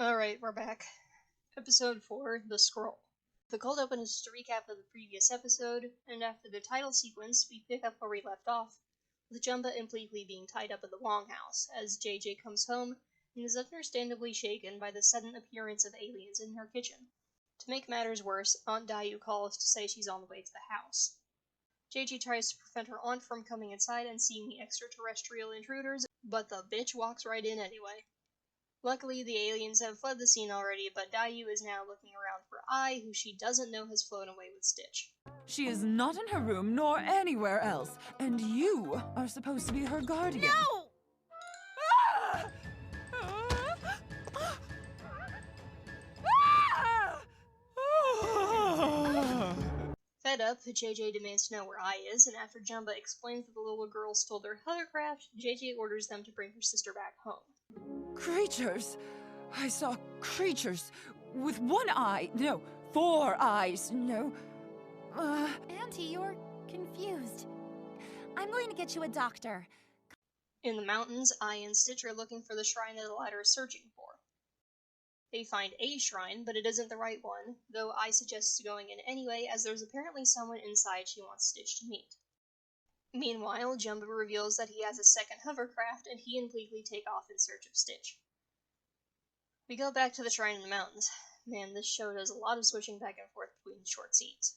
Alright, we're back. Episode 4, The Scroll. The cold open is just a recap of the previous episode, and after the title sequence, we pick up where we left off, with Jumba and Pleakley being tied up in the Longhouse, as Jiejie comes home and is understandably shaken by the sudden appearance of aliens in her kitchen. To make matters worse, Aunt Daiyu calls to say she's on the way to the house. Jiejie tries to prevent her aunt from coming inside and seeing the extraterrestrial intruders, but the bitch walks right in anyway. Luckily, the aliens have fled the scene already, but Daiyu is now looking around for Ai, who she doesn't know has flown away with Stitch. She is not in her room nor anywhere else, and you are supposed to be her guardian. No! Fed up, Jiejie demands to know where Ai is, and after Jumba explains that the little girl stole their hovercraft, Jiejie orders them to bring her sister back home. Creatures! I saw creatures with one eye. No, 4 eyes. No. Auntie, you're confused. I'm going to get you a doctor. In the mountains, Ai and Stitch are looking for the shrine that the latter is searching for. They find a shrine, but it isn't the right one, though Ai suggests going in anyway, as there's apparently someone inside she wants Stitch to meet. Meanwhile, Jumba reveals that he has a second hovercraft, and he and Pleakley take off in search of Stitch. We go back to the shrine in the mountains. Man, this show does a lot of switching back and forth between short scenes.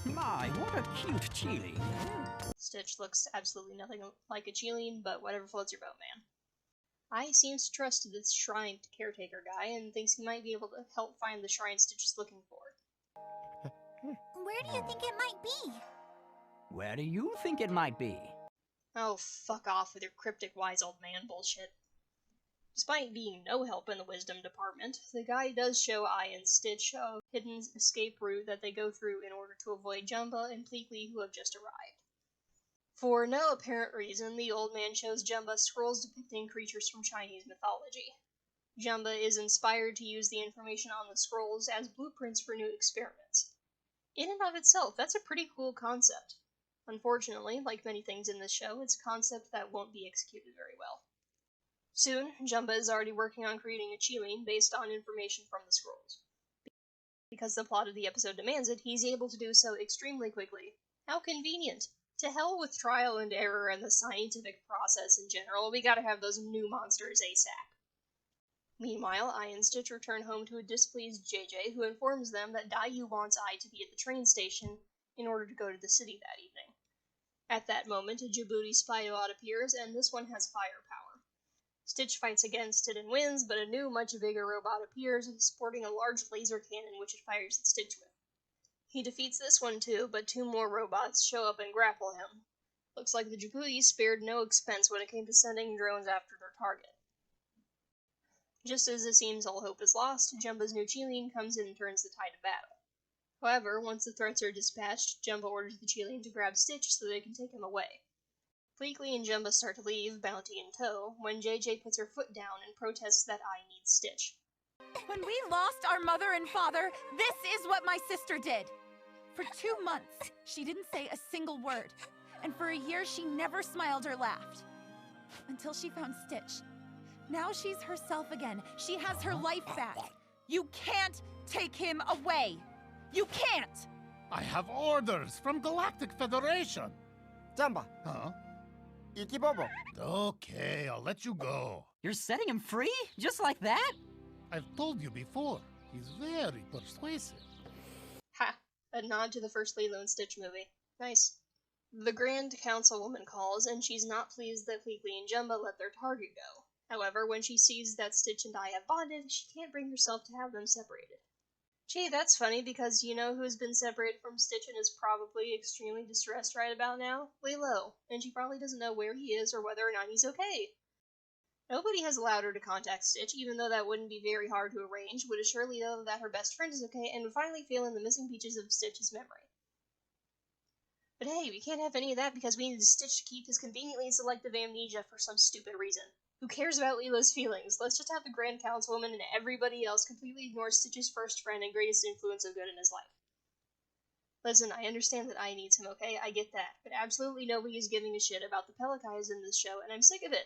My, what a cute chili. Stitch looks absolutely nothing like a Chilean, but whatever floats your boat, man. Ai seems to trust this shrine caretaker guy and thinks he might be able to help find the shrine Stitch is looking for. Where do you think it might be? Where do you think it might be? Oh, fuck off with your cryptic wise old man bullshit. Despite being no help in the wisdom department, the guy does show Ai and Stitch a hidden escape route that they go through in order to avoid Jumba and Pleakley, who have just arrived. For no apparent reason, the old man shows Jumba scrolls depicting creatures from Chinese mythology. Jumba is inspired to use the information on the scrolls as blueprints for new experiments. In and of itself, that's a pretty cool concept. Unfortunately, like many things in this show, it's a concept that won't be executed very well. Soon, Jumba is already working on creating a Chilean based on information from the scrolls. Because the plot of the episode demands it, he's able to do so extremely quickly. How convenient! To hell with trial and error and the scientific process in general, we gotta have those new monsters ASAP. Meanwhile, Ai and Stitch return home to a displeased Jiejie, who informs them that Daiyu wants Ai to be at the train station in order to go to the city that evening. At that moment, a Djibouti spybot appears, and this one has firepower. Stitch fights against it and wins, but a new, much bigger robot appears, sporting a large laser cannon which it fires at Stitch with. He defeats this one too, but 2 more robots show up and grapple him. Looks like the Djibouti spared no expense when it came to sending drones after their target. Just as it seems all hope is lost, Jumba's new Chilean comes in and turns the tide of battle. However, once the threats are dispatched, Jumba orders the Chilean to grab Stitch so they can take him away. Pleakley and Jumba start to leave, Bounty in tow, when Jiejie puts her foot down and protests that Ai needs Stitch. When we lost our mother and father, this is what my sister did. For 2 months, she didn't say a single word. And for a year, she never smiled or laughed. Until she found Stitch. Now she's herself again. She has her life back. You can't take him away. You can't! I have orders from Galactic Federation. Jumba, Huh? Ikibobo. Okay, I'll let you go. You're setting him free? Just like that? I've told you before, he's very persuasive. Ha! A nod to the first Lilo and Stitch movie. Nice. The Grand Councilwoman calls, and she's not pleased that Pleakley and Jumba let their target go. However, when she sees that Stitch and Ai have bonded, she can't bring herself to have them separated. Gee, that's funny, because you know who's been separated from Stitch and is probably extremely distressed right about now? Lilo. And she probably doesn't know where he is or whether or not he's okay. Nobody has allowed her to contact Stitch, even though that wouldn't be very hard to arrange, would assure Lilo that her best friend is okay, and would finally fill in the missing pieces of Stitch's memory. But hey, we can't have any of that because we needed Stitch to keep his conveniently selective amnesia for some stupid reason. Who cares about Lilo's feelings? Let's just have the Grand Councilwoman and everybody else completely ignore Stitch's first friend and greatest influence of good in his life. Listen, I understand that I needs him, okay? I get that. But absolutely nobody is giving a shit about the Pelicans in this show, and I'm sick of it.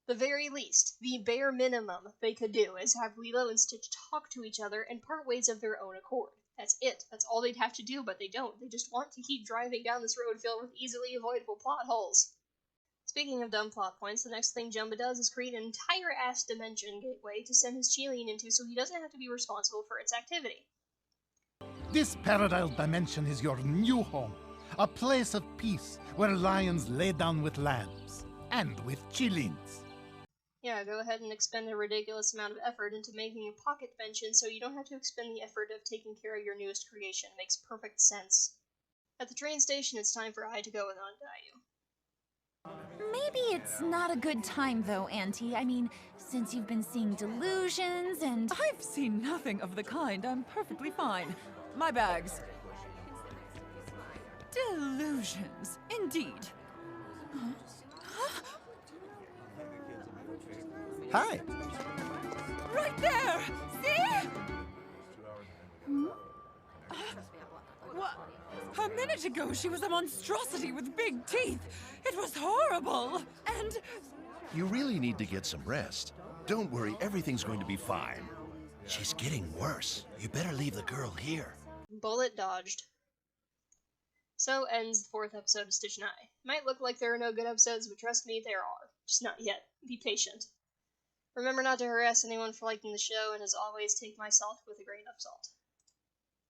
The very least, the bare minimum they could do is have Lilo and Stitch talk to each other and part ways of their own accord. That's it. That's all they'd have to do, but they don't. They just want to keep driving down this road filled with easily avoidable plot holes. Speaking of dumb plot points, the next thing Jumba does is create an entire-ass dimension gateway to send his Cheeline into so he doesn't have to be responsible for its activity. This parallel dimension is your new home. A place of peace where lions lay down with lambs. And with Cheelines. Yeah, go ahead and expend a ridiculous amount of effort into making a pocket dimension so you don't have to expend the effort of taking care of your newest creation. Makes perfect sense. At the train station, it's time for I to go with on Daiyu. Maybe it's not a good time, though, Auntie. I mean, since you've been seeing delusions and... I've seen nothing of the kind. I'm perfectly fine. My bags. Delusions, indeed. Hi. Right there! See? What? A minute ago, she was a monstrosity with big teeth. It was horrible. And... You really need to get some rest. Don't worry, everything's going to be fine. She's getting worse. You better leave the girl here. Bullet dodged. So ends the 4th episode of Stitch and I. Might look like there are no good episodes, but trust me, there are. Just not yet. Be patient. Remember not to harass anyone for liking the show, and as always, take my salt with a grain of salt.